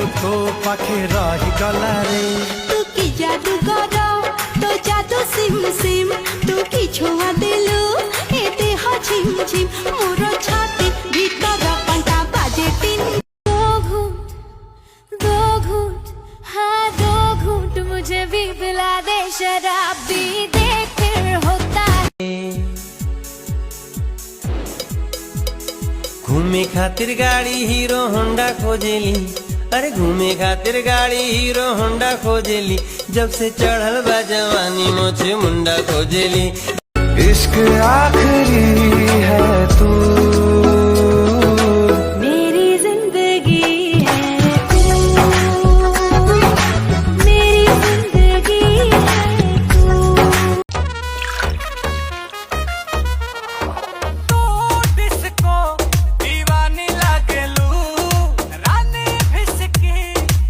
ছোট পাখি রহিগলা রে তু কি জাদু কর তো জাদু সিম সিম তু কি ছোঁয়া দেলু এ দেহ ঝিম ঝিম মোর ছাতি ভিতর কণ্টা বাজে তিন दो घूंट हाँ दो घूंट मुझे भी पिला दे शराब भी देख फिर होता घूमे खातिर गाड़ी हीरो होंडा खोजेली, अरे घूमे खातिर गाड़ी हीरो होंडा खोजेली, जब से चढ़ल बा जवानी मोछे मुंडा खोजेली। इश्क आखिरी है तू मेरी जिंदगी है तू मेरी जिंदगी है तू डिस्को दीवानी लागेलू रानी भिसकी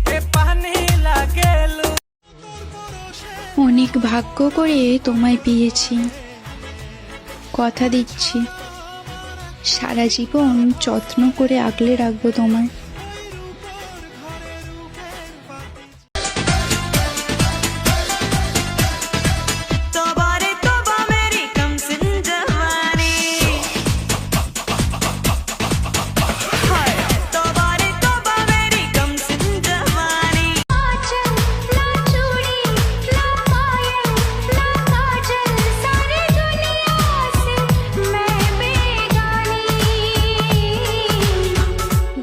के पानी लागेलू। অনেক ভাগ্য করে তোমায় পেয়েছি, কথা দিচ্ছি সারা জীবন যত্ন করে আগলে রাখবো তোমায়।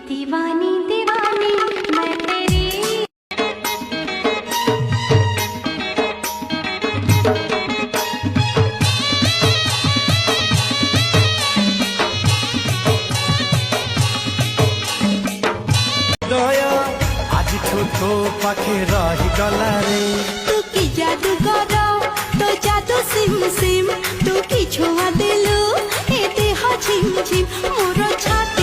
दीवानी दीवानी मैं तेरी দয়া আজ ছোট পাখি রহিগলা রে তু কি জাদু কর তো জাদু সিম সিম তু কি ছোঁয়া দেলু এ দেহ ঝিম ঝিম মোর ছাতি